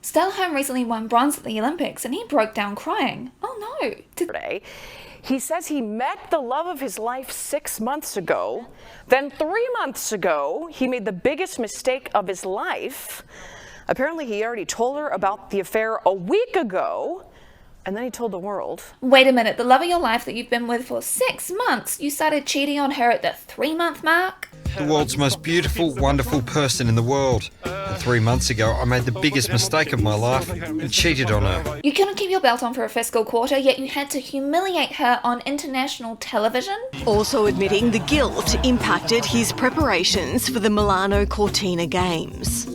Sturla Holm recently won bronze at the Olympics and he broke down crying. Oh no. Today, he says he met the love of his life 6 months ago. Then 3 months ago, he made the biggest mistake of his life. Apparently, he already told her about the affair a week ago. And then he told the world. Wait a minute, the love of your life that you've been with for 6 months, you started cheating on her at the 3-month mark? The world's most beautiful, wonderful person in the world. And 3 months ago, I made the biggest mistake of my life and cheated on her. You couldn't keep your belt on for a fiscal quarter, yet you had to humiliate her on international television? Also admitting the guilt impacted his preparations for the Milano Cortina Games.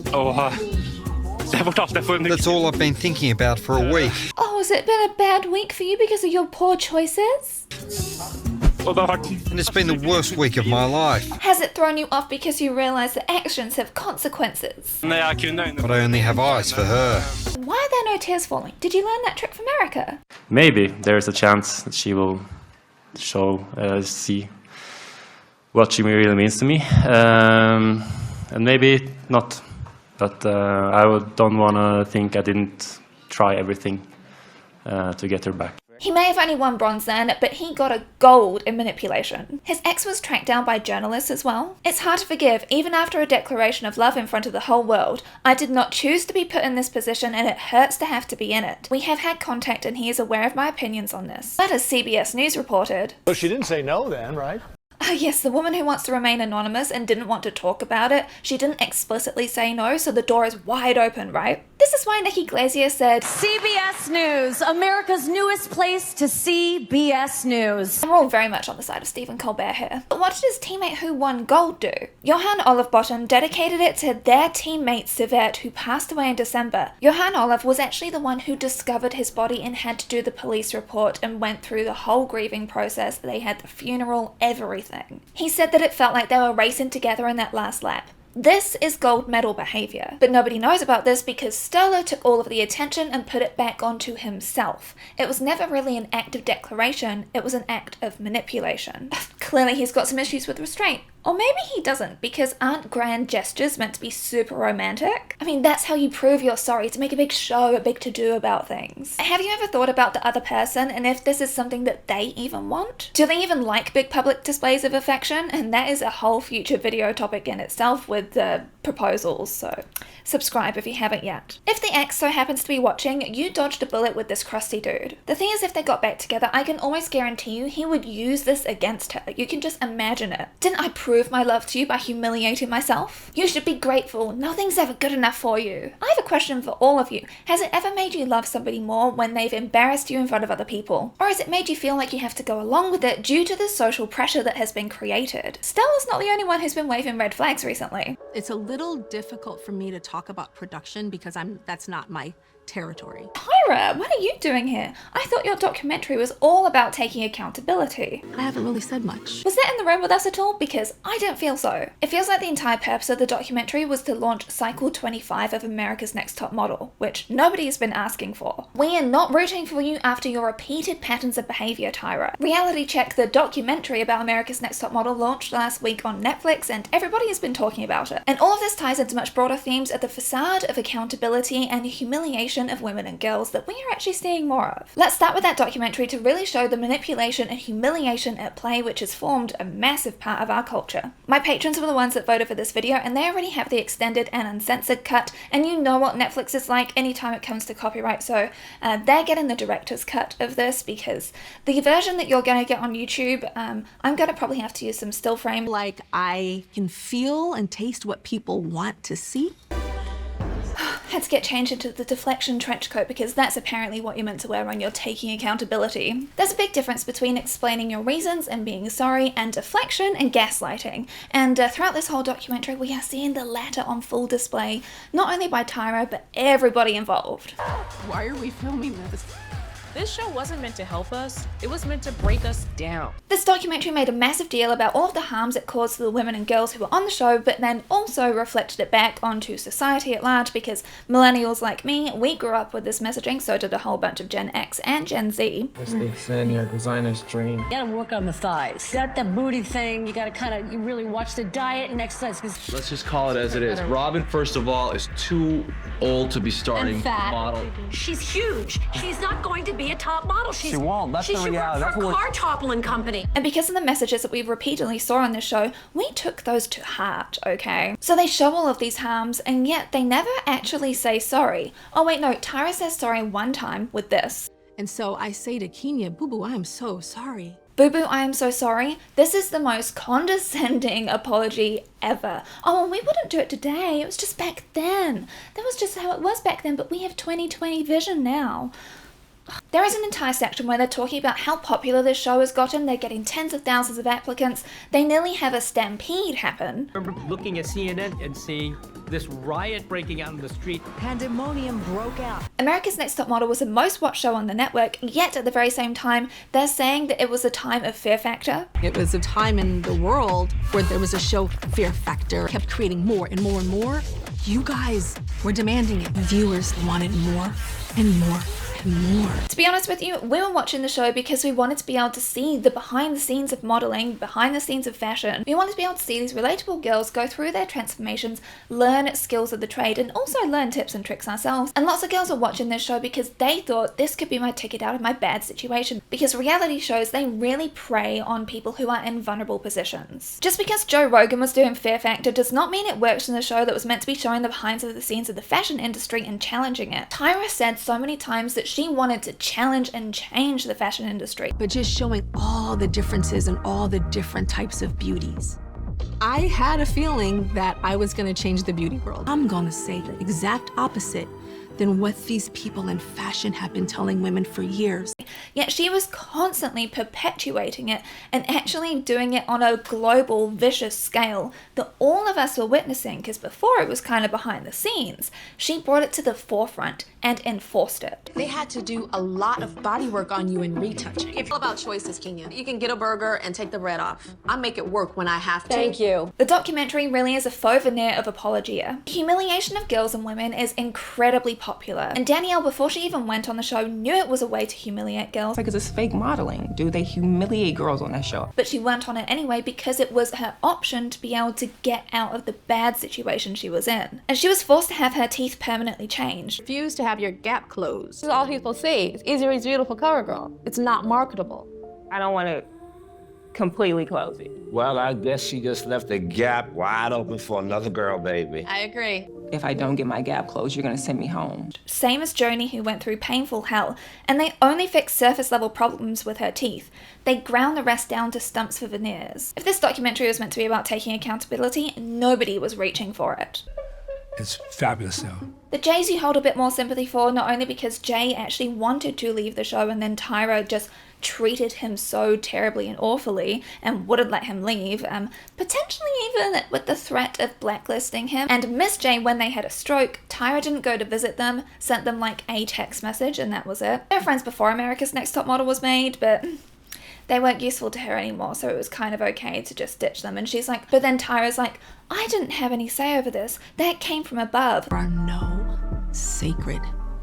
That's all I've been thinking about for a week. Oh, has it been a bad week for you because of your poor choices? And it's been the worst week of my life. Has it thrown you off because you realise that actions have consequences? But I only have eyes for her. Why are there no tears falling? Did you learn that trick from Erica? Maybe there's a chance that she will see what she really means to me, and maybe not. But I don't want to think I didn't try everything to get her back. He may have only won bronze then, but he got a gold in manipulation. His ex was tracked down by journalists as well. It's hard to forgive, even after a declaration of love in front of the whole world. I did not choose to be put in this position and it hurts to have to be in it. We have had contact and he is aware of my opinions on this. That is CBS News reported. So she didn't say no then, right? Yes, the woman who wants to remain anonymous and didn't want to talk about it, she didn't explicitly say no, so the door is wide open, right? This is why Nikki Glazier said, CBS News, America's newest place to see BS News. And we're all very much on the side of Stephen Colbert here. But what did his teammate who won gold do? Johan Olofsbottom dedicated it to their teammate Sivert, who passed away in December. Johan Olof was actually the one who discovered his body and had to do the police report and went through the whole grieving process. They had the funeral, everything. He said that it felt like they were racing together in that last lap. This is gold medal behaviour. But nobody knows about this because Sturla took all of the attention and put it back onto himself. It was never really an act of declaration, it was an act of manipulation. Clearly he's got some issues with restraint. Or maybe he doesn't, because aren't grand gestures meant to be super romantic? I mean, that's how you prove you're sorry, to make a big show, a big to-do about things. Have you ever thought about the other person and if this is something that they even want? Do they even like big public displays of affection? And that is a whole future video topic in itself with the proposals, so subscribe if you haven't yet. If the ex so happens to be watching, you dodged a bullet with this crusty dude. The thing is, if they got back together, I can almost guarantee you he would use this against her. You can just imagine it. Didn't I prove my love to you by humiliating myself? You should be grateful. Nothing's ever good enough for you. I have a question for all of you. Has it ever made you love somebody more when they've embarrassed you in front of other people? Or has it made you feel like you have to go along with it due to the social pressure that has been created? Stella's not the only one who's been waving red flags recently. It's a little difficult for me to talk about production because that's not my territory. Tyra, what are you doing here? I thought your documentary was all about taking accountability. I haven't really said much. Was that in the room with us at all? Because I don't feel so. It feels like the entire purpose of the documentary was to launch cycle 25 of America's Next Top Model, which nobody has been asking for. We are not rooting for you after your repeated patterns of behaviour, Tyra. Reality Check, the documentary about America's Next Top Model, launched last week on Netflix and everybody has been talking about it. And all of this ties into much broader themes at the facade of accountability and humiliation of women and girls that we are actually seeing more of. Let's start with that documentary to really show the manipulation and humiliation at play, which has formed a massive part of our culture. My patrons were the ones that voted for this video and they already have the extended and uncensored cut, and you know what Netflix is like anytime it comes to copyright, so they're getting the director's cut of this, because the version that you're going to get on YouTube, I'm going to probably have to use some still frame. Like, I can feel and taste what people want to see. Had to get changed into the deflection trench coat because that's apparently what you're meant to wear when you're taking accountability. There's a big difference between explaining your reasons and being sorry and deflection and gaslighting. And throughout this whole documentary we are seeing the latter on full display, not only by Tyra but everybody involved. Why are we filming this? This show wasn't meant to help us, it was meant to break us down. This documentary made a massive deal about all of the harms it caused to the women and girls who were on the show, but then also reflected it back onto society at large, because millennials like me, we grew up with this messaging, so did a whole bunch of Gen X and Gen Z. Your designer's dream. You gotta work on the thighs. Got that booty thing, you gotta you really watch the diet and exercise. Let's just call it as it is. Robin, first of all, is too old to be starting model. She's huge. She's not going to be a top model. She won't. That's the reality. That's for a car toppling company. And because of the messages that we repeatedly saw on this show, we took those to heart, okay? So they show all of these harms, and yet they never actually say sorry. Oh wait, no, Tyra says sorry one time with this. And so I say to Kenya, boo-boo, I am so sorry. Boo Boo, I am so sorry. This is the most condescending apology ever. Oh, well, we wouldn't do it today. It was just back then. That was just how it was back then, but we have 20/20 vision now. There is an entire section where they're talking about how popular this show has gotten. They're getting tens of thousands of applicants. They nearly have a stampede happen. I remember looking at CNN and seeing this riot breaking out in the street. Pandemonium broke out. America's Next Top Model was the most watched show on the network, yet at the very same time, they're saying that it was a time of fear factor. It was a time in the world where there was a show Fear Factor, kept creating more and more and more. You guys were demanding it. Viewers wanted more and more. More. To be honest with you, we were watching the show because we wanted to be able to see the behind the scenes of modeling, behind the scenes of fashion. We wanted to be able to see these relatable girls go through their transformations, learn skills of the trade, and also learn tips and tricks ourselves. And lots of girls were watching this show because they thought this could be my ticket out of my bad situation. Because reality shows, they really prey on people who are in vulnerable positions. Just because Joe Rogan was doing Fear Factor does not mean it works in a show that was meant to be showing the behind the scenes of the fashion industry and challenging it. Tyra said so many times that she wanted to challenge and change the fashion industry. But just showing all the differences and all the different types of beauties. I had a feeling that I was going to change the beauty world. I'm going to say the exact opposite than what these people in fashion have been telling women for years. Yet she was constantly perpetuating it and actually doing it on a global, vicious scale that all of us were witnessing, because before it was kind of behind the scenes. She brought it to the forefront and enforced it. They had to do a lot of body work on you and retouching. It's all about choices, Kenya. You can get a burger and take the bread off. I make it work when I have to. Thank you. The documentary really is a faux veneer of apologia. Humiliation of girls and women is incredibly popular, and Danielle, before she even went on the show, knew it was a way to humiliate girls. Because it's fake modeling. Do they humiliate girls on that show? But she went on it anyway because it was her option to be able to get out of the bad situation she was in. And she was forced to have her teeth permanently changed. Refuse to have your gap closed. This is all people say. It's easier, it's beautiful cover girl. It's not marketable. I don't want to completely close it. Well, I guess she just left the gap wide open for another girl, baby. I agree. If I don't get my gap closed, you're gonna send me home. Same as Joni, who went through painful hell, and they only fixed surface level problems with her teeth. They ground the rest down to stumps for veneers. If this documentary was meant to be about taking accountability, nobody was reaching for it. It's fabulous though. The Jays you hold a bit more sympathy for, not only because Jay actually wanted to leave the show and then Tyra just treated him so terribly and awfully and wouldn't let him leave, potentially even with the threat of blacklisting him. And Miss J, when they had a stroke, Tyra didn't go to visit them, sent them like a text message, and that was it. They were friends before America's Next Top Model was made, but they weren't useful to her anymore, so it was kind of okay to just ditch them. And she's like, but then Tyra's like, I didn't have any say over this. That came from above. There are no sacred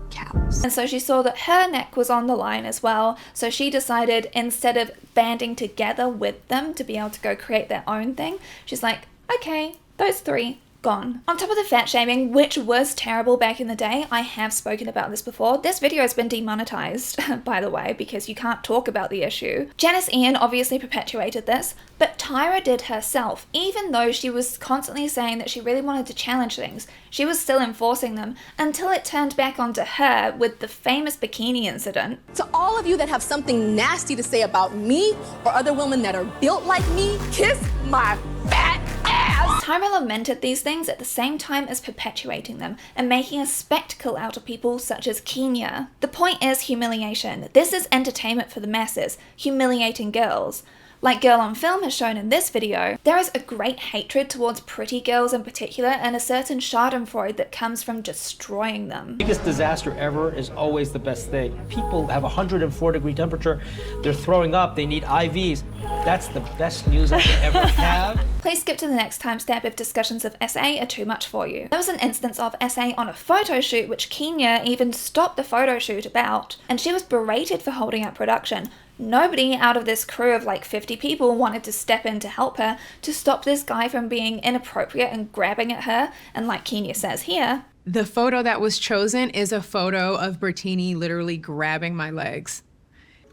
cows. And so she saw that her neck was on the line as well, so she decided instead of banding together with them to be able to go create their own thing, she's like, okay, those three, gone. On top of the fat shaming, which was terrible back in the day, I have spoken about this before. This video has been demonetized, by the way, because you can't talk about the issue. Janice Ian obviously perpetuated this, but Tyra did herself. Even though she was constantly saying that she really wanted to challenge things, she was still enforcing them until it turned back onto her with the famous bikini incident. To all of you that have something nasty to say about me or other women that are built like me, kiss my fat ass. Tyra lamented these things at the same time as perpetuating them and making a spectacle out of people such as Kenya. The point is humiliation. This is entertainment for the masses, humiliating girls. Like Girl on Film has shown in this video, there is a great hatred towards pretty girls in particular and a certain schadenfreude that comes from destroying them. The biggest disaster ever is always the best thing. People have 104-degree temperature, they're throwing up, they need IVs. That's the best news I could ever have. Please skip to the next timestamp if discussions of SA are too much for you. There was an instance of SA on a photo shoot which Kenya even stopped the photo shoot about, and she was berated for holding up production. Nobody out of this crew of like 50 people wanted to step in to help her to stop this guy from being inappropriate and grabbing at her, and like Kenya says here, the photo that was chosen is a photo of Bertini literally grabbing my legs.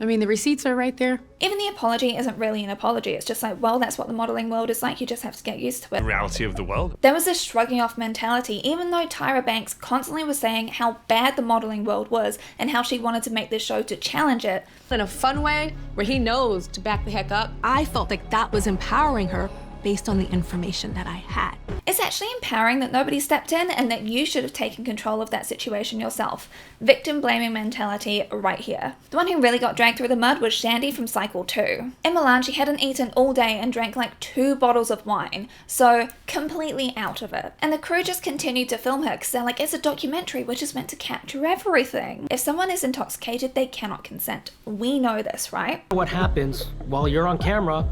I mean, the receipts are right there. Even the apology isn't really an apology. It's just like, well, that's what the modeling world is like. You just have to get used to it. The reality of the world. There was this shrugging off mentality, even though Tyra Banks constantly was saying how bad the modeling world was and how she wanted to make this show to challenge it. In a fun way, where he knows to back the heck up. I felt like that was empowering her based on the information that I had. It's actually empowering that nobody stepped in and that you should have taken control of that situation yourself. Victim blaming mentality right here. The one who really got dragged through the mud was Shandy from Cycle 2. In Milan, she hadn't eaten all day and drank like 2 bottles of wine, so completely out of it. And the crew just continued to film her because they're like, it's a documentary which is meant to capture everything. If someone is intoxicated, they cannot consent. We know this, right? What happens while you're on camera,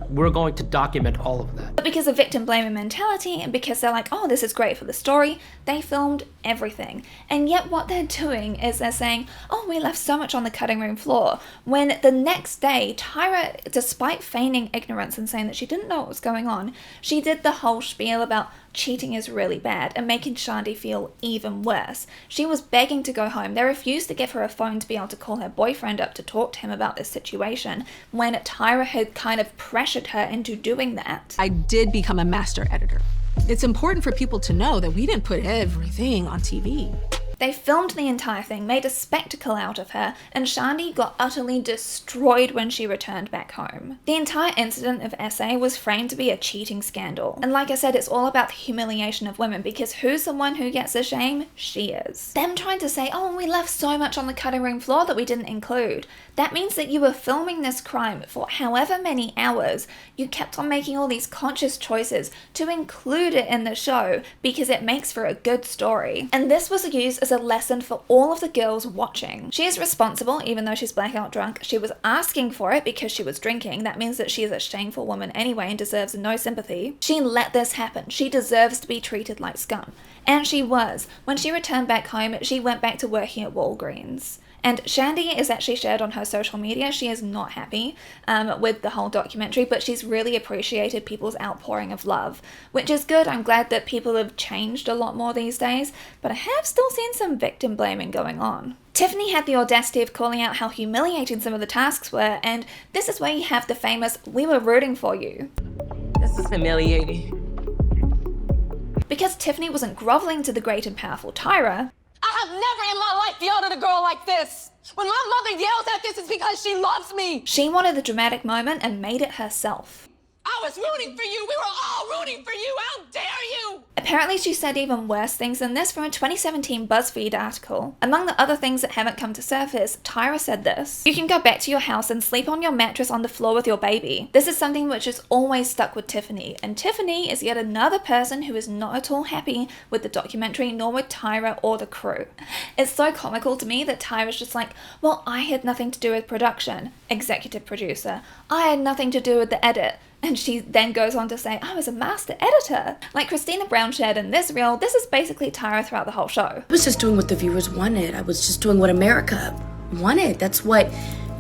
we're going to document all of that. But because of victim blaming mentality and because they're like, oh, this is great for the story, they filmed everything. And yet what they're doing is they're saying, oh, we left so much on the cutting room floor. When the next day, Tyra, despite feigning ignorance and saying that she didn't know what was going on, she did the whole spiel about cheating is really bad and making Shandy feel even worse. She was begging to go home. They refused to give her a phone to be able to call her boyfriend up to talk to him about this situation when Tyra had kind of pressured her into doing that. I did become a master editor. It's important for people to know that we didn't put everything on TV. They filmed the entire thing, made a spectacle out of her, and Shandy got utterly destroyed when she returned back home. The entire incident of SA was framed to be a cheating scandal. And like I said, it's all about the humiliation of women, because who's the one who gets the shame? She is. Them trying to say, oh, we left so much on the cutting room floor that we didn't include. That means that you were filming this crime for however many hours. You kept on making all these conscious choices to include it in the show because it makes for a good story. And this was used as a lesson for all of the girls watching. She is responsible even though she's blackout drunk. She was asking for it because she was drinking. That means that she is a shameful woman anyway and deserves no sympathy. She let this happen. She deserves to be treated like scum. And she was. When she returned back home, she went back to working at Walgreens. And Shandy is actually shared on her social media. She is not happy with the whole documentary, but she's really appreciated people's outpouring of love, which is good. I'm glad that people have changed a lot more these days, but I have still seen some victim blaming going on. Tiffany had the audacity of calling out how humiliating some of the tasks were, and this is where you have the famous, "We were rooting for you." This is humiliating. Because Tiffany wasn't groveling to the great and powerful Tyra, I have never in my life yelled at a girl like this. When my mother yells at this, it's because she loves me. she wanted the dramatic moment and made it herself. I was rooting for you. We were all rooting for you. How dare you? Apparently she said even worse things than this from a 2017 BuzzFeed article. Among the other things that haven't come to surface, Tyra said this: "You can go back to your house and sleep on your mattress on the floor with your baby." This is something which has always stuck with Tiffany, and Tiffany is yet another person who is not at all happy with the documentary, nor with Tyra or the crew. It's so comical to me that Tyra's just like, well, I had nothing to do with production, executive producer. I had nothing to do with the edit. And she then goes on to say, I was a master editor. Like Christina Brown shared in this reel, this is basically Tyra throughout the whole show. I was just doing what the viewers wanted. I was just doing what America wanted. That's what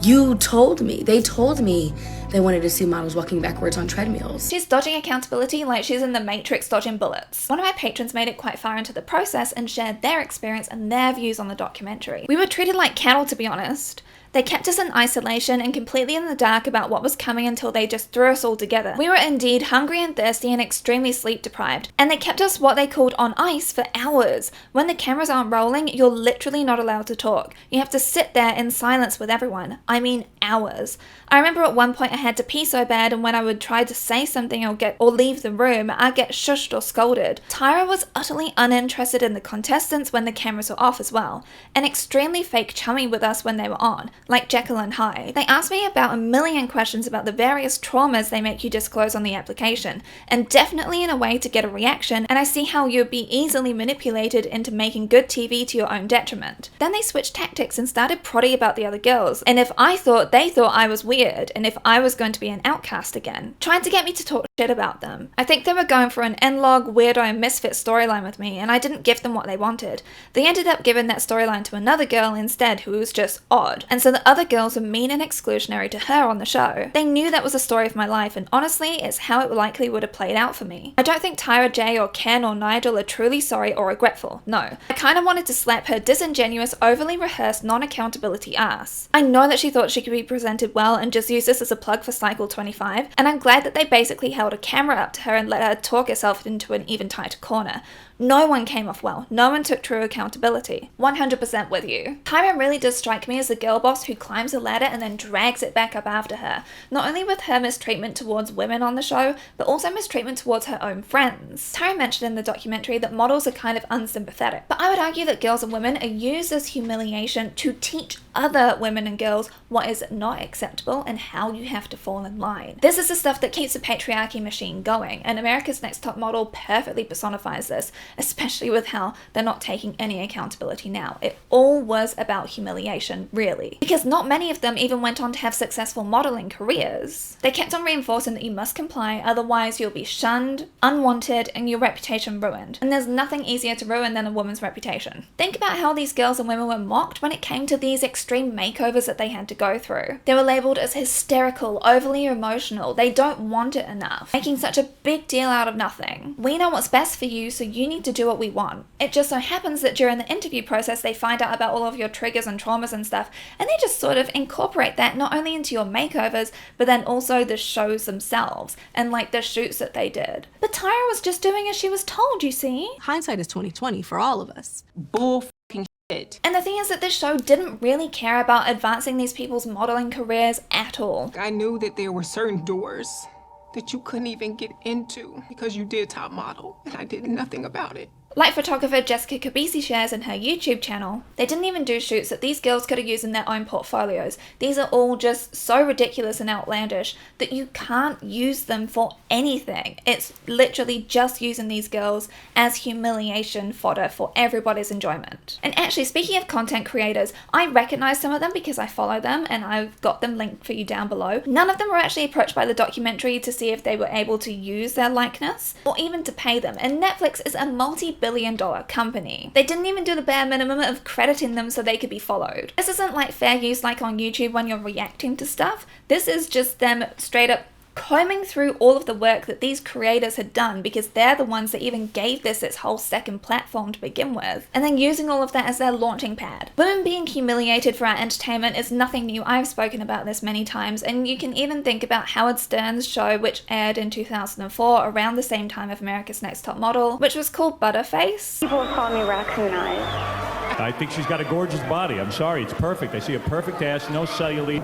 you told me. They told me they wanted to see models walking backwards on treadmills. She's dodging accountability like she's in the Matrix dodging bullets. One of my patrons made it quite far into the process and shared their experience and their views on the documentary. We were treated like cattle, to be honest. They kept us in isolation and completely in the dark about what was coming until they just threw us all together. We were indeed hungry and thirsty and extremely sleep deprived, and they kept us what they called on ice for hours. When the cameras aren't rolling, you're literally not allowed to talk. You have to sit there in silence with everyone. I mean hours. I remember at one point I had to pee so bad, and when I would try to say something or leave the room, I'd get shushed or scolded. Tyra was utterly uninterested in the contestants when the cameras were off as well, and extremely fake chummy with us when they were on, like Jekyll and Hyde. They asked me about a million questions about the various traumas they make you disclose on the application, and definitely in a way to get a reaction, and I see how you'd be easily manipulated into making good TV to your own detriment. Then they switched tactics and started prodding about the other girls, and if I thought they thought I was weird, and if I was going to be an outcast again, trying to get me to talk shit about them. I think they were going for an N-log, weirdo, and misfit storyline with me, and I didn't give them what they wanted. They ended up giving that storyline to another girl instead who was just odd, and so the other girls were mean and exclusionary to her on the show. They knew that was a story of my life, and honestly, it's how it likely would have played out for me. I don't think Tyra J or Ken or Nigel are truly sorry or regretful, no. I kinda wanted to slap her disingenuous, overly rehearsed, non-accountability ass. I know that she thought she could be presented well and just use this as a plug for Cycle 25, and I'm glad that they basically held a camera up to her and let her talk herself into an even tighter corner. No one came off well. No one took true accountability. 100% with you. Tyra really does strike me as the girl boss who climbs a ladder and then drags it back up after her. Not only with her mistreatment towards women on the show, but also mistreatment towards her own friends. Tyra mentioned in the documentary that models are kind of unsympathetic, but I would argue that girls and women are used as humiliation to teach other women and girls what is not acceptable and how you have to fall in line. This is the stuff that keeps the patriarchy machine going, and America's Next Top Model perfectly personifies this, especially with how they're not taking any accountability now. It all was about humiliation, really. Because not many of them even went on to have successful modeling careers. They kept on reinforcing that you must comply, otherwise you'll be shunned, unwanted, and your reputation ruined. And there's nothing easier to ruin than a woman's reputation. Think about how these girls and women were mocked when it came to these extreme makeovers that they had to go through. They were labelled as hysterical, overly emotional, they don't want it enough, making such a big deal out of nothing. We know what's best for you, so you need to do what we want. It just so happens that during the interview process they find out about all of your triggers and traumas and stuff, and they just sort of incorporate that not only into your makeovers, but then also the shows themselves, and like the shoots that they did. But Tyra was just doing as she was told, you see? Hindsight is 20/20 for all of us. Bull fucking shit. And the thing is that this show didn't really care about advancing these people's modeling careers at all. I knew that there were certain doors that you couldn't even get into because you did top model, and I did nothing about it. Like photographer Jessica Kabisi shares in her YouTube channel, they didn't even do shoots that these girls could have used in their own portfolios. These are all just so ridiculous and outlandish that you can't use them for anything. It's literally just using these girls as humiliation fodder for everybody's enjoyment. And actually, speaking of content creators, I recognize some of them because I follow them and I've got them linked for you down below. None of them were actually approached by the documentary to see if they were able to use their likeness or even to pay them. And Netflix is a multi-billion-dollar company. They didn't even do the bare minimum of crediting them so they could be followed. This isn't like fair use like on YouTube when you're reacting to stuff. This is just them straight up combing through all of the work that these creators had done, because they're the ones that even gave this its whole second platform to begin with, and then using all of that as their launching pad. Women being humiliated for our entertainment is nothing new. I've spoken about this many times, and you can even think about Howard Stern's show, which aired in 2004 around the same time of America's Next Top Model, which was called Butterface. People call me raccoon eyes. I think she's got a gorgeous body. I'm sorry, it's perfect. I see a perfect ass, no cellulite.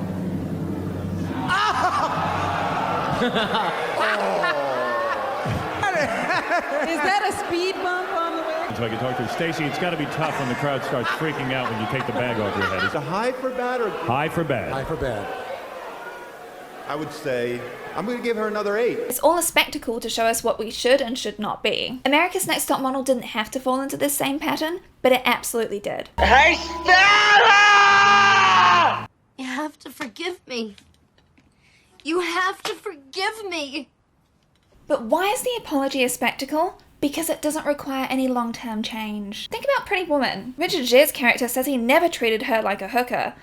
Is that a speed bump on the way? So I can talk to her. Stacey, it's got to be tough when the crowd starts freaking out when you take the bag off your head. Is it high for bad or? High for bad. High for bad. I would say, I'm going to give her another 8. It's all a spectacle to show us what we should and should not be. America's Next Top Model didn't have to fall into this same pattern, but it absolutely did. Hey, Stella! You have to forgive me. You have to forgive me. But why is the apology a spectacle? Because it doesn't require any long-term change. Think about Pretty Woman. Richard Gere's character says he never treated her like a hooker,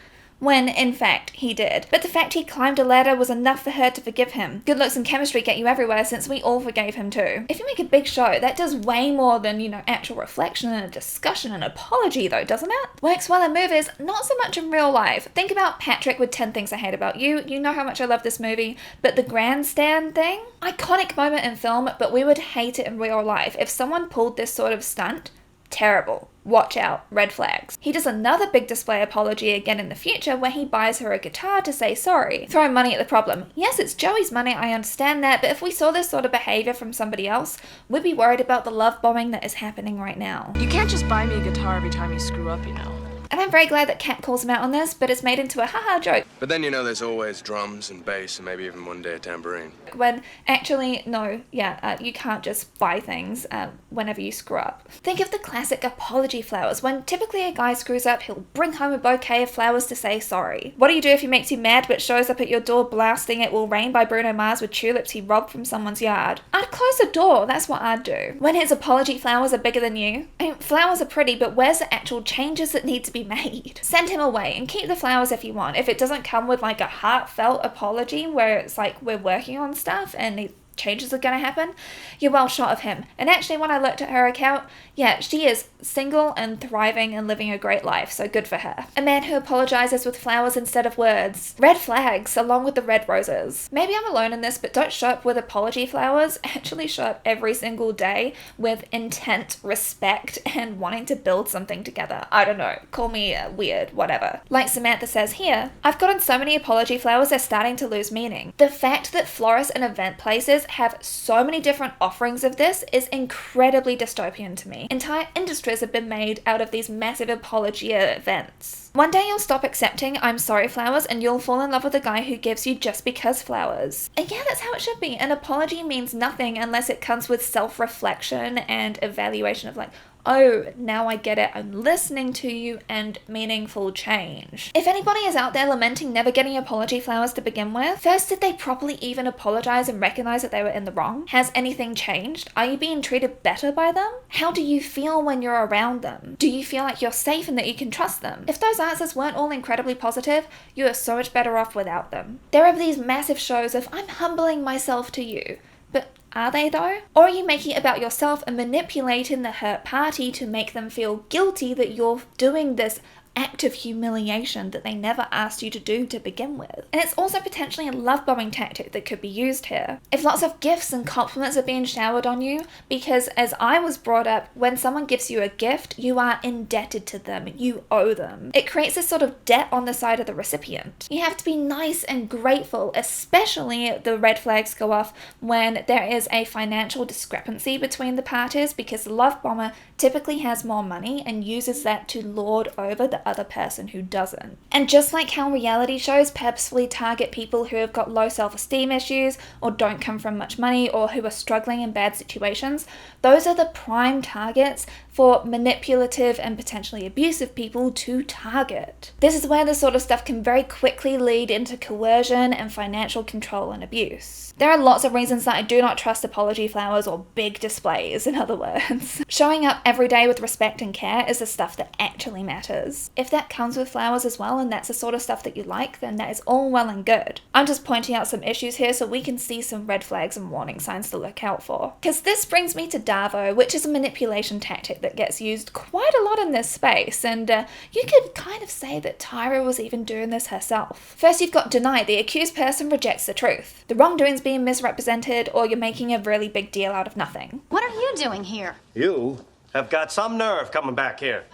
when in fact he did. But the fact he climbed a ladder was enough for her to forgive him. Good looks and chemistry get you everywhere, since we all forgave him too. If you make a big show, that does way more than, actual reflection and a discussion and apology though, doesn't it? Works well in movies, not so much in real life. Think about Patrick with 10 Things I Hate About You. You know how much I love this movie, but the grandstand thing? Iconic moment in film, but we would hate it in real life. If someone pulled this sort of stunt, Terrible. Watch out. Red flags. He does another big display apology again in the future where he buys her a guitar to say sorry. Throw money at the problem. Yes, it's Joey's money, I understand that, but if we saw this sort of behavior from somebody else, we'd be worried about the love bombing that is happening right now. You can't just buy me a guitar every time you screw up, you know. And I'm very glad that Kat calls him out on this, but it's made into a haha joke. But then, you know, there's always drums and bass and maybe even one day a tambourine. When actually, no, you can't just buy things whenever you screw up. Think of the classic apology flowers. When typically a guy screws up, he'll bring home a bouquet of flowers to say sorry. What do you do if he makes you mad but shows up at your door blasting It Will Rain by Bruno Mars with tulips he robbed from someone's yard? I'd close the door, that's what I'd do. When his apology flowers are bigger than you, I mean, flowers are pretty, but where's the actual changes that need to be made? Send him away and keep the flowers if you want. If it doesn't come with like a heartfelt apology where it's like we're working on stuff and changes are going to happen, you're well shot of him. And actually, when I looked at her account, yeah, she is single and thriving and living a great life, so good for her. A man who apologizes with flowers instead of words. Red flags, along with the red roses. Maybe I'm alone in this, but don't show up with apology flowers. Actually show up every single day with intent, respect, and wanting to build something together. I don't know, call me weird, whatever. Like Samantha says here, I've gotten so many apology flowers they're starting to lose meaning. The fact that florists and event places have so many different offerings of this is incredibly dystopian to me. Entire industries have been made out of these massive apology events. One day you'll stop accepting I'm sorry flowers and you'll fall in love with a guy who gives you just because flowers. And yeah, that's how it should be. An apology means nothing unless it comes with self-reflection and evaluation of like, oh, now I get it, I'm listening to you, and meaningful change. If anybody is out there lamenting never getting apology flowers to begin with, first, did they properly even apologize and recognize that they were in the wrong? Has anything changed? Are you being treated better by them? How do you feel when you're around them? Do you feel like you're safe and that you can trust them? If those answers weren't all incredibly positive, you are so much better off without them. There are these massive shows of, I'm humbling myself to you. But are they though? Or are you making it about yourself and manipulating the hurt party to make them feel guilty that you're doing this act of humiliation that they never asked you to do to begin with? And it's also potentially a love bombing tactic that could be used here. If lots of gifts and compliments are being showered on you, because as I was brought up, when someone gives you a gift, you are indebted to them, you owe them. It creates this sort of debt on the side of the recipient. You have to be nice and grateful, especially the red flags go off when there is a financial discrepancy between the parties, because the love bomber typically has more money and uses that to lord over the other person who doesn't. And just like how reality shows purposefully target people who have got low self-esteem issues or don't come from much money or who are struggling in bad situations, those are the prime targets for manipulative and potentially abusive people to target. This is where this sort of stuff can very quickly lead into coercion and financial control and abuse. There are lots of reasons that I do not trust apology flowers or big displays, in other words. Showing up every day with respect and care is the stuff that actually matters. If that comes with flowers as well and that's the sort of stuff that you like, then that is all well and good. I'm just pointing out some issues here so we can see some red flags and warning signs to look out for. Because this brings me to DARVO, which is a manipulation tactic that gets used quite a lot in this space, and you could kind of say that Tyra was even doing this herself. First, you've got deny. The accused person rejects the truth. The wrongdoing's being misrepresented, or you're making a really big deal out of nothing. What are you doing here? You have got some nerve coming back here.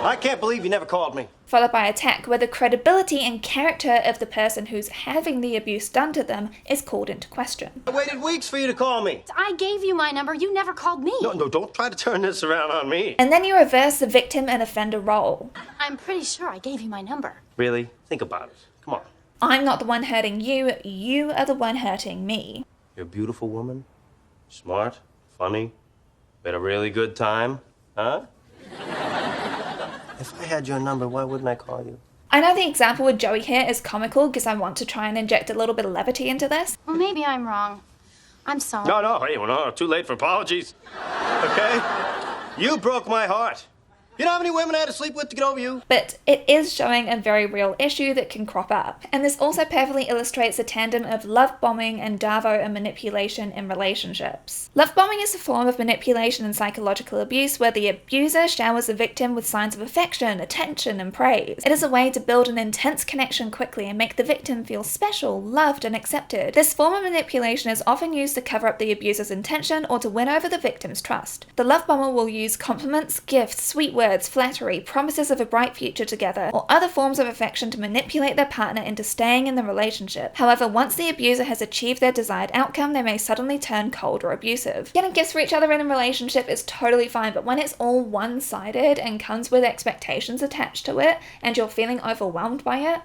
I can't believe you never called me. Followed by attack, where the credibility and character of the person who's having the abuse done to them is called into question. I waited weeks for you to call me. I gave you my number. You never called me. No, don't try to turn this around on me. And then you reverse the victim and offender role. I'm pretty sure I gave you my number. Really? Think about it. Come on. I'm not the one hurting you, you are the one hurting me. You're a beautiful woman, smart, funny, had a really good time, huh? If I had your number, why wouldn't I call you? I know the example with Joey here is comical because I want to try and inject a little bit of levity into this. Well, maybe I'm wrong. I'm sorry. No, hey, well, no, too late for apologies. Okay? You broke my heart. You know how many women I had to sleep with to get over you? But it is showing a very real issue that can crop up. And this also perfectly illustrates the tandem of love bombing and DARVO and manipulation in relationships. Love bombing is a form of manipulation and psychological abuse where the abuser showers the victim with signs of affection, attention, and praise. It is a way to build an intense connection quickly and make the victim feel special, loved, and accepted. This form of manipulation is often used to cover up the abuser's intention or to win over the victim's trust. The love bomber will use compliments, gifts, sweet words, flattery, promises of a bright future together, or other forms of affection to manipulate their partner into staying in the relationship. However, once the abuser has achieved their desired outcome, they may suddenly turn cold or abusive. Getting gifts for each other in a relationship is totally fine, but when it's all one-sided and comes with expectations attached to it, and you're feeling overwhelmed by it,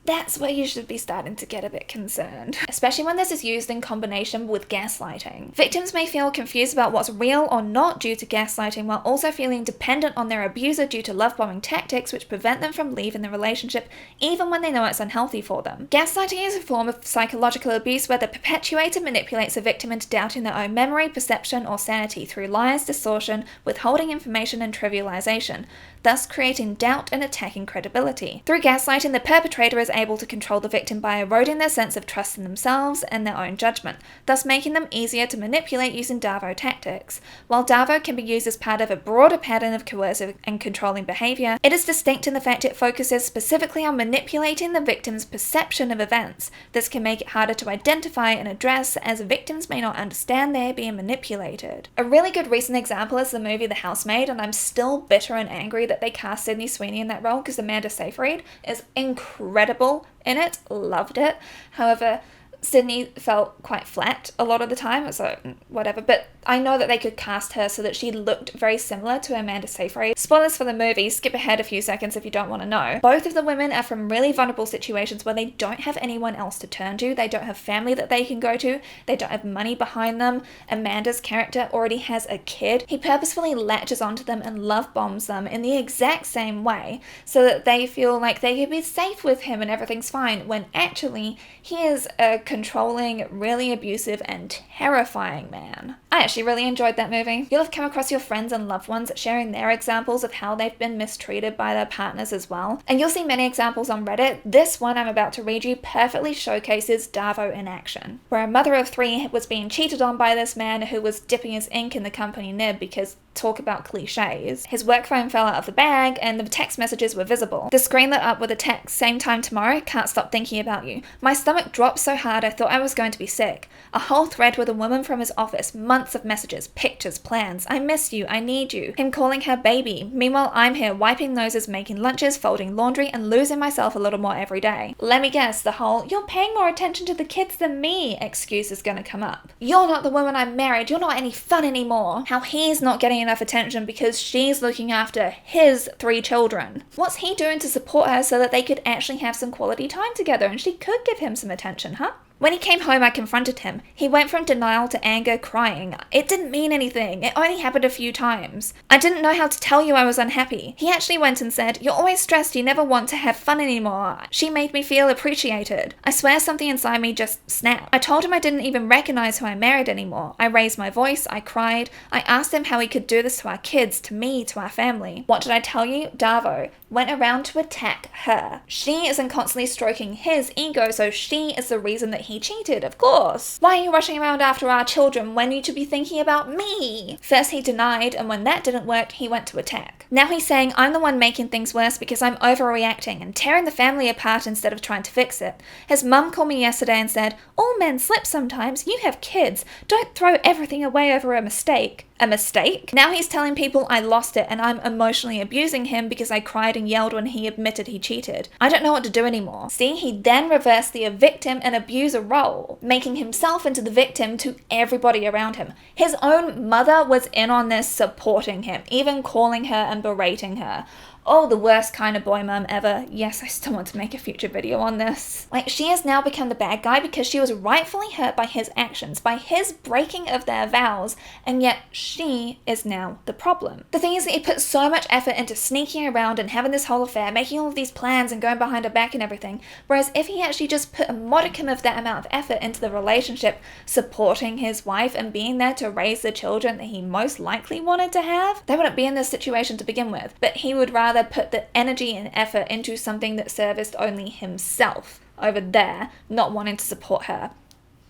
that's where you should be starting to get a bit concerned. Especially when this is used in combination with gaslighting. Victims may feel confused about what's real or not due to gaslighting while also feeling dependent on their abuser due to love bombing tactics which prevent them from leaving the relationship even when they know it's unhealthy for them. Gaslighting is a form of psychological abuse where the perpetuator manipulates a victim into doubting their own memory, perception, or sanity through lies, distortion, withholding information, and trivialization, thus creating doubt and attacking credibility. Through gaslighting, the perpetrator is able to control the victim by eroding their sense of trust in themselves and their own judgment, thus making them easier to manipulate using DARVO tactics. While DARVO can be used as part of a broader pattern of coercive and controlling behavior, it is distinct in the fact it focuses specifically on manipulating the victim's perception of events. This can make it harder to identify and address as victims may not understand they're being manipulated. A really good recent example is the movie The Housemaid, and I'm still bitter and angry that they cast Sydney Sweeney in that role because Amanda Seyfried is incredible in it, loved it. However, Sydney felt quite flat a lot of the time, so whatever, but I know that they could cast her so that she looked very similar to Amanda Seyfried. Spoilers for the movie, skip ahead a few seconds if you don't want to know. Both of the women are from really vulnerable situations where they don't have anyone else to turn to, they don't have family that they can go to, they don't have money behind them. Amanda's character already has a kid. He purposefully latches onto them and love bombs them in the exact same way so that they feel like they can be safe with him and everything's fine, when actually he is a controlling, really abusive, and terrifying man. I actually really enjoyed that movie. You'll have come across your friends and loved ones sharing their examples of how they've been mistreated by their partners as well. And you'll see many examples on Reddit. This one I'm about to read you perfectly showcases DARVO in action, where a mother of 3 was being cheated on by this man who was dipping his ink in the company nib because talk about cliches. His work phone fell out of the bag and the text messages were visible. The screen lit up with a text, "Same time tomorrow, can't stop thinking about you." My stomach dropped so hard I thought I was going to be sick. A whole thread with a woman from his office, months of messages, pictures, plans. "I miss you, I need you." Him calling her baby. Meanwhile, I'm here wiping noses, making lunches, folding laundry, and losing myself a little more every day. Let me guess, the whole "you're paying more attention to the kids than me" excuse is gonna come up. You're not the woman I married, you're not any fun anymore. How he's not getting enough attention because she's looking after his 3 children. What's he doing to support her so that they could actually have some quality time together and she could give him some attention, huh? When he came home, I confronted him. He went from denial to anger, crying. It didn't mean anything. It only happened a few times. I didn't know how to tell you I was unhappy. He actually went and said, "You're always stressed, you never want to have fun anymore." She made me feel appreciated. I swear something inside me just snapped. I told him I didn't even recognize who I married anymore. I raised my voice, I cried. I asked him how he could do this to our kids, to me, to our family. What did I tell you? DARVO went around to attack her. She isn't constantly stroking his ego, so she is the reason that he cheated, of course. Why are you rushing around after our children when you should be thinking about me? First he denied, and when that didn't work, he went to attack. Now he's saying I'm the one making things worse because I'm overreacting and tearing the family apart instead of trying to fix it. His mum called me yesterday and said, "All men slip sometimes, you have kids. Don't throw everything away over a mistake." A mistake? Now he's telling people I lost it and I'm emotionally abusing him because I cried and yelled when he admitted he cheated. I don't know what to do anymore. See, he then reversed the victim and abuser role, making himself into the victim to everybody around him. His own mother was in on this, supporting him, even calling her and berating her. Oh, the worst kind of boy mum ever. Yes, I still want to make a future video on this. Like, she has now become the bad guy because she was rightfully hurt by his actions, by his breaking of their vows, and yet she is now the problem. The thing is that he put so much effort into sneaking around and having this whole affair, making all of these plans and going behind her back and everything, whereas if he actually just put a modicum of that amount of effort into the relationship, supporting his wife and being there to raise the children that he most likely wanted to have, they wouldn't be in this situation to begin with. But he would rather put the energy and effort into something that serviced only himself over there, not wanting to support her.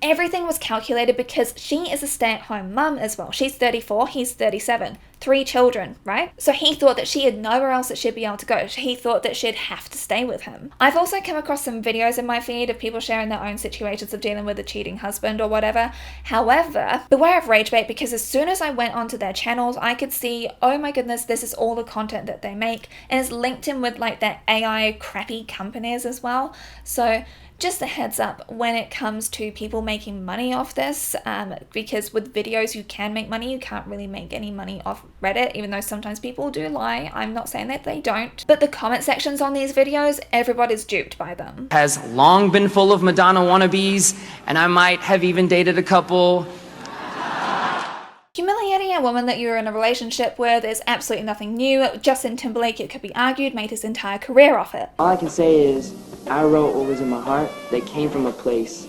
Everything was calculated because she is a stay-at-home mum as well. She's 34, he's 37. 3 children, right? So he thought that she had nowhere else that she'd be able to go. He thought that she'd have to stay with him. I've also come across some videos in my feed of people sharing their own situations of dealing with a cheating husband or whatever. However, beware of rage bait, because as soon as I went onto their channels, I could see, oh my goodness, this is all the content that they make. And it's linked in with like their AI crappy companies as well. So just a heads up when it comes to people making money off this, because with videos you can make money, you can't really make any money off Reddit, even though sometimes people do lie. I'm not saying that they don't. But the comment sections on these videos, everybody's duped by them. Has long been full of Madonna wannabes, and I might have even dated a couple. Humiliating a woman that you're in a relationship with is absolutely nothing new. Justin Timberlake, it could be argued, made his entire career off it. All I can say is, I wrote what was in my heart that came from a place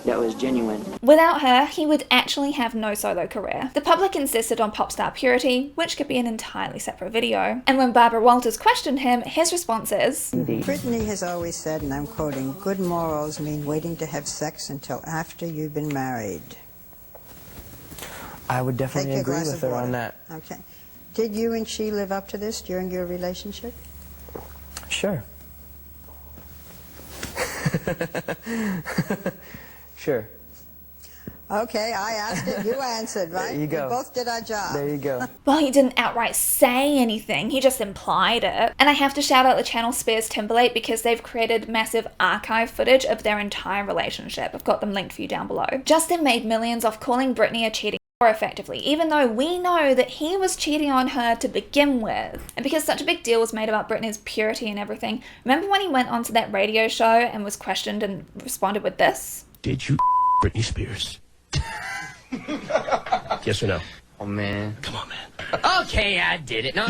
that was genuine. Without her, he would actually have no solo career. The public insisted on pop star purity, which could be an entirely separate video. And when Barbara Walters questioned him, his response is, Brittany has always said, and I'm quoting, good morals mean waiting to have sex until after you've been married. I would definitely agree with her on that. Okay. Did you and she live up to this during your relationship? Sure. Sure. Okay, I asked it, you answered, right? There you go. We both did our job. There you go. Well, he didn't outright say anything, he just implied it. And I have to shout out the channel Spears Timberlake because they've created massive archive footage of their entire relationship. I've got them linked for you down below. Justin made millions off calling Brittany a cheating whore effectively, even though we know that he was cheating on her to begin with. And because such a big deal was made about Brittany's purity and everything, remember when he went onto that radio show and was questioned and responded with this? Did you Britney Spears? Yes or no? Oh man. Come on, man. Okay, I did it. No.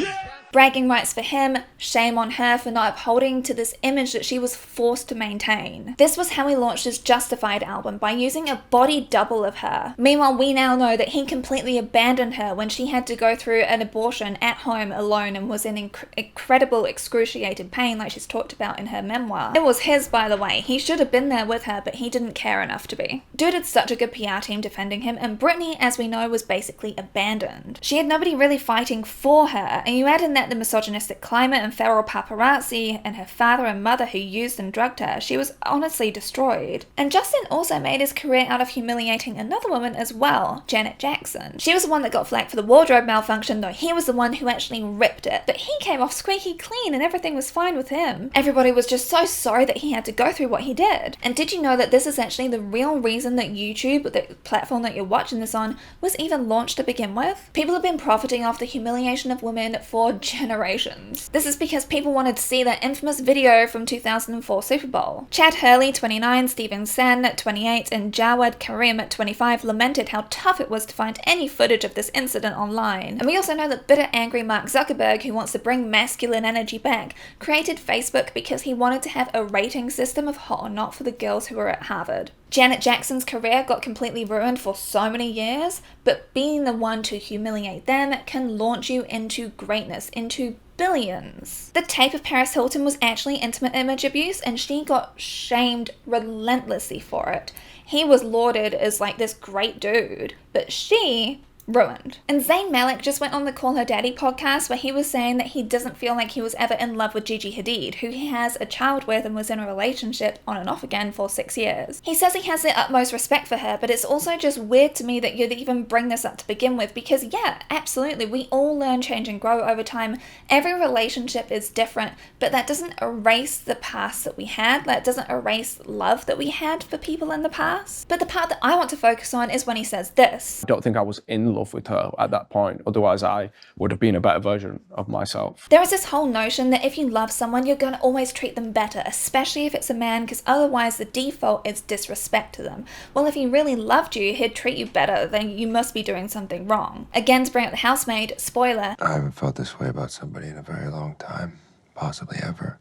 Bragging rights for him, shame on her for not upholding to this image that she was forced to maintain. This was how he launched his Justified album, by using a body double of her. Meanwhile, we now know that he completely abandoned her when she had to go through an abortion at home alone and was in incredible excruciating pain like she's talked about in her memoir. It was his, by the way. He should have been there with her, but he didn't care enough to be. Dude had such a good PR team defending him, and Brittany, as we know, was basically abandoned. She had nobody really fighting for her, and you add in that the misogynistic climate and feral paparazzi and her father and mother who used and drugged her, she was honestly destroyed. And Justin also made his career out of humiliating another woman as well, Janet Jackson. She was the one that got flack for the wardrobe malfunction, though he was the one who actually ripped it. But he came off squeaky clean and everything was fine with him. Everybody was just so sorry that he had to go through what he did. And did you know that this is actually the real reason that YouTube, the platform that you're watching this on, was even launched to begin with? People have been profiting off the humiliation of women for generations. This is because people wanted to see that infamous video from 2004 Super Bowl. Chad Hurley, 29, Steven Sen, 28, and Jawad Karim, 25, lamented how tough it was to find any footage of this incident online. And we also know that bitter, angry Mark Zuckerberg, who wants to bring masculine energy back, created Facebook because he wanted to have a rating system of hot or not for the girls who were at Harvard. Janet Jackson's career got completely ruined for so many years, but being the one to humiliate them can launch you into greatness, into billions. The tape of Paris Hilton was actually intimate image abuse, and she got shamed relentlessly for it. He was lauded as like this great dude, but she ruined. And Zayn Malik just went on the Call Her Daddy podcast where he was saying that he doesn't feel like he was ever in love with Gigi Hadid, who he has a child with and was in a relationship on and off again for 6 years. He says he has the utmost respect for her, but it's also just weird to me that you'd even bring this up to begin with, because yeah, absolutely, we all learn, change and grow over time. Every relationship is different, but that doesn't erase the past that we had. That doesn't erase love that we had for people in the past. But the part that I want to focus on is when he says this. I don't think I was in in love with her at that point. Otherwise, I would have been a better version of myself. There is this whole notion that if you love someone, you're going to always treat them better, especially if it's a man, because otherwise the default is disrespect to them. Well, if he really loved you, he'd treat you better, then you must be doing something wrong. Again, to bring up the housemaid, spoiler. I haven't felt this way about somebody in a very long time, possibly ever.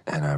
And I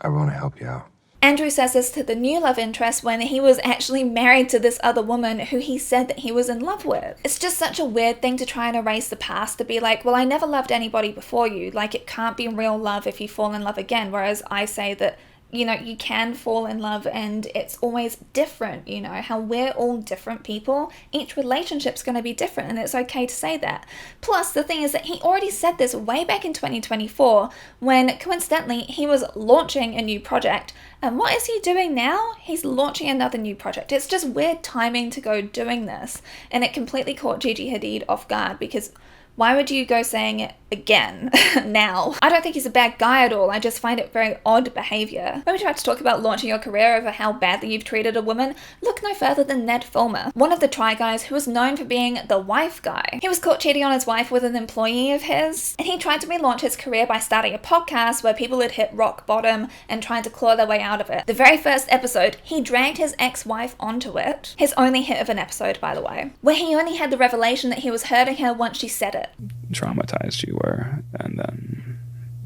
want to help you out. Andrew says this to the new love interest when he was actually married to this other woman who he said that he was in love with. It's just such a weird thing to try and erase the past, to be like, well, I never loved anybody before you. Like, it can't be real love if you fall in love again. Whereas I say that, you know, you can fall in love and it's always different, you know, how we're all different people. Each relationship's going to be different, and it's okay to say that. Plus, the thing is that he already said this way back in 2024 when, coincidentally, he was launching a new project. And what is he doing now? He's launching another new project. It's just weird timing to go doing this. And it completely caught Gigi Hadid off guard, because why would you go saying it again now? I don't think he's a bad guy at all. I just find it very odd behavior. When we try to talk about launching your career over how badly you've treated a woman, look no further than Ned Fulmer, one of the Try Guys who was known for being the wife guy. He was caught cheating on his wife with an employee of his, and he tried to relaunch his career by starting a podcast where people had hit rock bottom and trying to claw their way out of it. The very first episode, he dragged his ex-wife onto it. His only hit of an episode, by the way, where he only had the revelation that he was hurting her once she said it. Traumatized you were, and then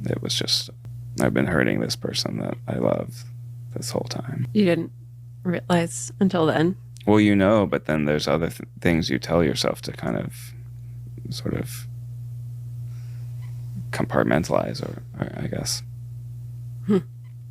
it was just, I've been hurting this person that I love this whole time. You didn't realize until then? Well, you know, but then there's other things you tell yourself to kind of sort of compartmentalize, or I guess.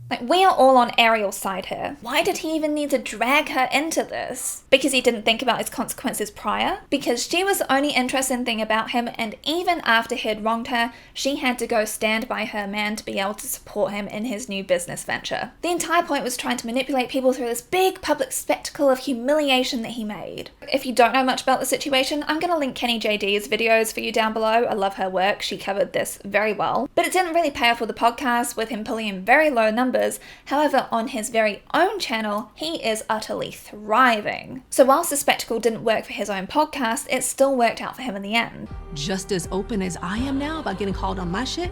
Like, we are all on Ariel's side here. Why did he even need to drag her into this? Because he didn't think about his consequences prior? Because she was the only interesting thing about him, and even after he had wronged her, she had to go stand by her man to be able to support him in his new business venture. The entire point was trying to manipulate people through this big public spectacle of humiliation that he made. If you don't know much about the situation, I'm going to link Kenny JD's videos for you down below. I love her work. She covered this very well. But it didn't really pay off with the podcast, with him pulling in very low numbers. However, on his very own channel, he is utterly thriving. So whilst the spectacle didn't work for his own podcast, it still worked out for him in the end. Just as open as I am now about getting called on my shit,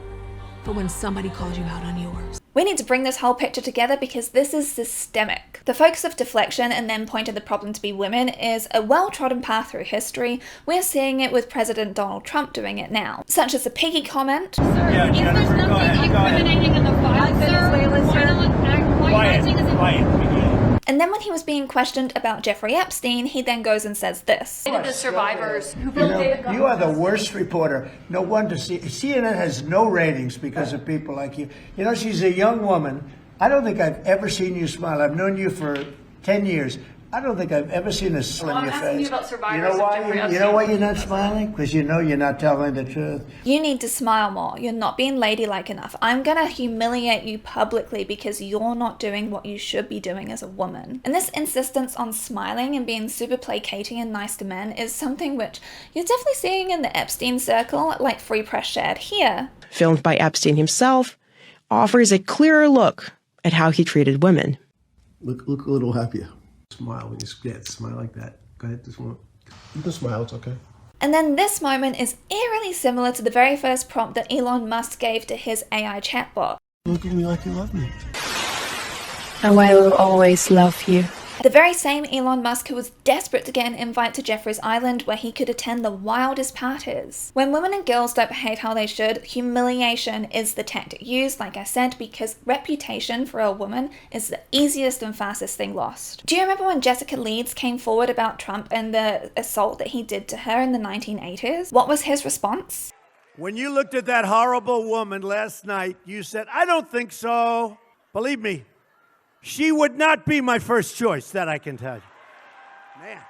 but when somebody calls you out on yours. We need to bring this whole picture together because this is systemic. The focus of deflection and then pointing the problem to be women is a well-trodden path through history. We're seeing it with President Donald Trump doing it now, such as the piggy comment. Sir, if there's nothing incriminating in the file, sir, why are you using this? And then when he was being questioned about Jeffrey Epstein, he then goes and says this. The survivors who you are the worst reporter. No wonder CNN has no ratings because of people like you. You know, she's a young woman. I don't think I've ever seen you smile. I've known you for 10 years. I don't think I've ever seen a smile on your face. You about survivors you know why? You know why you're not smiling? Because you know you're not telling the truth. You need to smile more. You're not being ladylike enough. I'm gonna humiliate you publicly because you're not doing what you should be doing as a woman. And this insistence on smiling and being super placating and nice to men is something which you're definitely seeing in the Epstein circle, like Free Press shared here. Filmed by Epstein himself, offers a clearer look at how he treated women. Look a little happier. Smile when you spit. Smile like that. Go ahead, just one. You can smile, it's okay. And then this moment is eerily similar to the very first prompt that Elon Musk gave to his AI chatbot. Look at me like you love me. And I will always love you. The very same Elon Musk who was desperate to get an invite to Jeffrey's Island where he could attend the wildest parties. When women and girls don't behave how they should, humiliation is the tactic used, like I said, because reputation for a woman is the easiest and fastest thing lost. Do you remember when Jessica Leeds came forward about Trump and the assault that he did to her in the 1980s? What was his response? When you looked at that horrible woman last night, you said, I don't think so. Believe me. She would not be my first choice, that I can tell you. Man.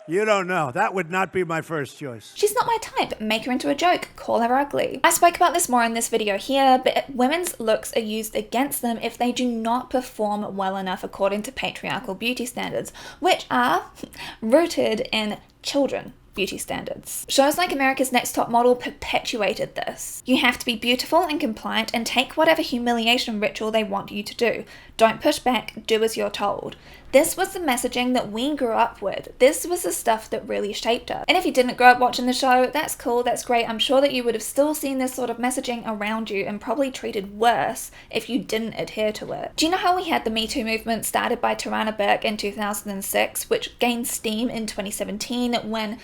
You don't know. That would not be my first choice. She's not my type. Make her into a joke. Call her ugly. I spoke about this more in this video here, but women's looks are used against them if they do not perform well enough according to patriarchal beauty standards, which are rooted in children. beauty standards. Shows like America's Next Top Model perpetuated this. You have to be beautiful and compliant and take whatever humiliation ritual they want you to do. Don't push back, do as you're told. This was the messaging that we grew up with. This was the stuff that really shaped us. And if you didn't grow up watching the show, that's cool, that's great. I'm sure that you would have still seen this sort of messaging around you and probably treated worse if you didn't adhere to it. Do you know how we had the Me Too movement started by Tarana Burke in 2006, which gained steam in 2017 when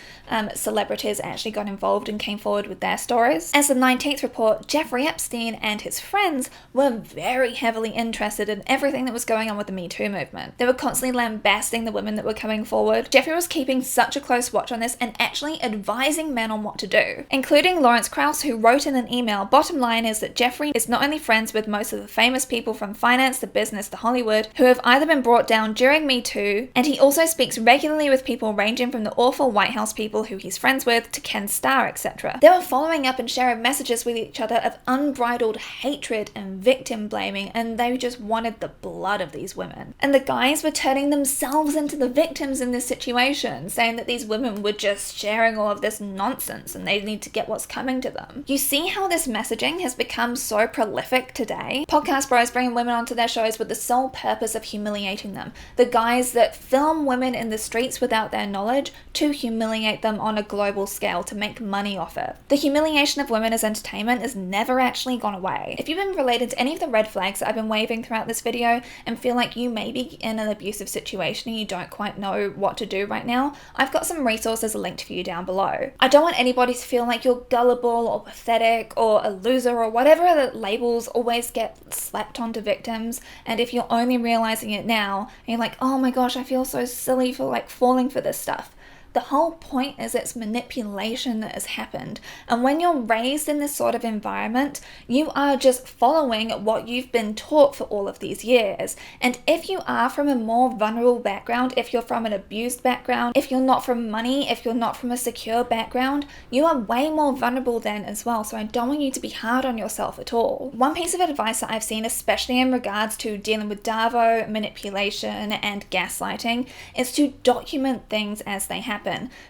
celebrities actually got involved and came forward with their stories? As the 19th report, Jeffrey Epstein and his friends were very heavily interested in everything that was going on with the Me Too movement. They were constantly lambasting the women that were coming forward. Jeffrey was keeping such a close watch on this and actually advising men on what to do, including Lawrence Krauss, who wrote in an email, "Bottom line is that Jeffrey is not only friends with most of the famous people from finance to business to Hollywood who have either been brought down during Me Too, and he also speaks regularly with people ranging from the awful White House people who he's friends with to Ken Starr, etc." They were following up and sharing messages with each other of unbridled hatred and victim blaming, and they just wanted the blood of these women. And the guys were turning themselves into the victims in this situation, saying that these women were just sharing all of this nonsense and they need to get what's coming to them. You see how this messaging has become so prolific today? Podcast bros bringing women onto their shows with the sole purpose of humiliating them. The guys that film women in the streets without their knowledge to humiliate them on a global scale to make money off it. The humiliation of women as entertainment has never actually gone away. If you've been related to any of the red flags that I've been waving throughout this video and feel like you may be in an abusive situation and you don't quite know what to do right now, I've got some resources linked for you down below. I don't want anybody to feel like you're gullible or pathetic or a loser or whatever the labels always get slapped onto victims, and if you're only realizing it now and you're like, oh my gosh, I feel so silly for like falling for this stuff. The whole point is it's manipulation that has happened. And when you're raised in this sort of environment, you are just following what you've been taught for all of these years. And if you are from a more vulnerable background, if you're from an abused background, if you're not from money, if you're not from a secure background, you are way more vulnerable then as well. So I don't want you to be hard on yourself at all. One piece of advice that I've seen, especially in regards to dealing with DARVO, manipulation, and gaslighting, is to document things as they happen.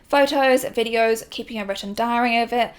Photos, videos, keeping a written diary of it,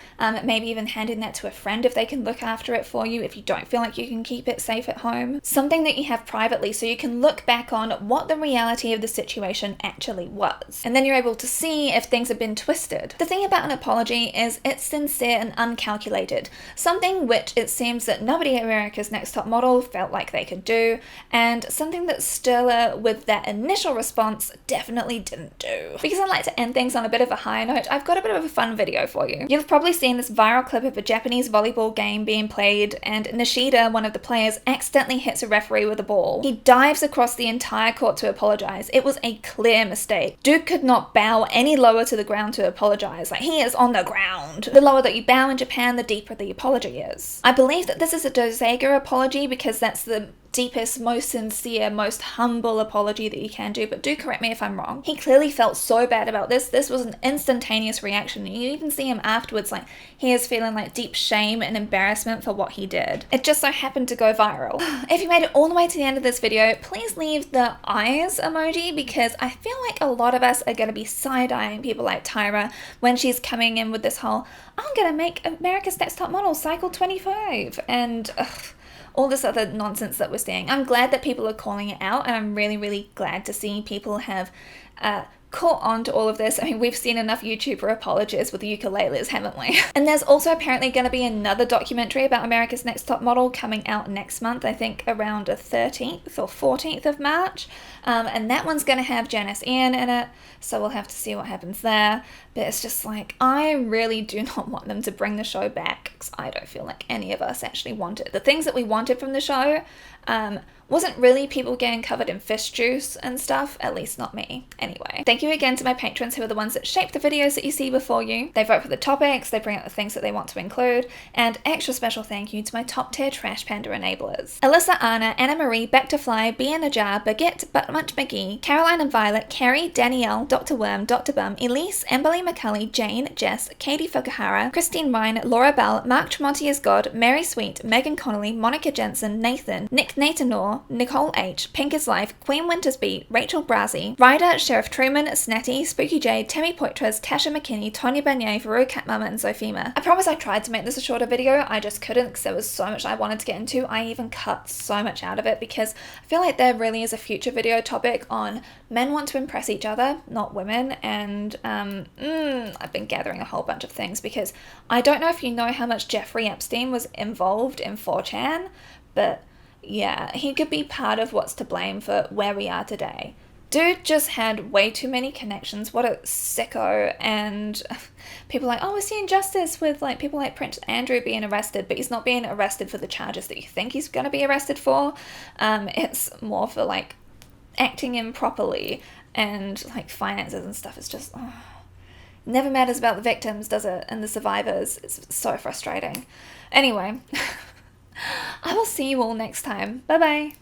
maybe even handing that to a friend if they can look after it for you if you don't feel like you can keep it safe at home. Something that you have privately so you can look back on what the reality of the situation actually was. And then you're able to see if things have been twisted. The thing about an apology is it's sincere and uncalculated, something which it seems that nobody at America's Next Top Model felt like they could do, and something that Sturla, with that initial response, definitely didn't do. Because I like to end things on a bit of a higher note, I've got a bit of a fun video for you. You've probably seen this viral clip of a Japanese volleyball game being played, and Nishida, one of the players, accidentally hits a referee with a ball. He dives across the entire court to apologize. It was a clear mistake. Dude could not bow any lower to the ground to apologize. Like, he is on the ground. The lower that you bow in Japan, the deeper the apology is. I believe that this is a Dosega apology because that's the deepest, most sincere, most humble apology that you can do, but do correct me if I'm wrong. He clearly felt so bad about this. This was an instantaneous reaction. You even see him afterwards, like, he is feeling like deep shame and embarrassment for what he did. It just so happened to go viral. If you made it all the way to the end of this video, please leave the eyes emoji, because I feel like a lot of us are going to be side-eyeing people like Tyra when she's coming in with this whole, I'm going to make America's Next Top Model cycle 25, and all this other nonsense that we're seeing. I'm glad that people are calling it out, and I'm really, really glad to see people have caught on to all of this. I mean, we've seen enough YouTuber apologies with ukuleles, haven't we? And there's also apparently going to be another documentary about America's Next Top Model coming out next month, I think around the 13th or 14th of March. And that one's going to have Janice Ian in it, so we'll have to see what happens there. But it's just like, I really do not want them to bring the show back, because I don't feel like any of us actually want it. The things that we wanted from the show wasn't really people getting covered in fish juice and stuff, at least not me. Anyway, thank you again to my patrons, who are the ones that shape the videos that you see before you. They vote for the topics, they bring up the things that they want to include, and extra special thank you to my top tier Trash Panda enablers: Alyssa, Anna, Anna Marie, Back to Fly, Bee in a Jar, Baguette, Butt Munch McGee, Caroline and Violet, Carrie, Danielle, Dr. Worm, Dr. Bum, Elise, Emberly McCulley, Jane, Jess, Katie Fukuhara, Christine Ryan, Laura Bell, Mark Tremonti as God, Mary Sweet, Megan Connolly, Monica Jensen, Nathan, Nick Natanor, Nicole H, Pink is Life, Queen Wintersby, Rachel Brazzi, Ryder, Sheriff Truman, Snetty, Spooky J, Tammy Poitras, Tasha McKinney, Tonya Bernier, Veru Catmama, and Sophima. I promise I tried to make this a shorter video, I just couldn't because there was so much I wanted to get into. I even cut so much out of it because I feel like there really is a future video topic on men want to impress each other, not women, and I've been gathering a whole bunch of things because I don't know if you know how much Jeffrey Epstein was involved in 4chan, but yeah, he could be part of what's to blame for where we are today. Dude just had way too many connections, what a sicko, and people are like, oh, we're seeing justice with like people like Prince Andrew being arrested, but he's not being arrested for the charges that you think he's going to be arrested for. It's more for like acting improperly and like finances and stuff. It's just never matters about the victims, does it? And the survivors. It's so frustrating. Anyway, I will see you all next time. Bye bye.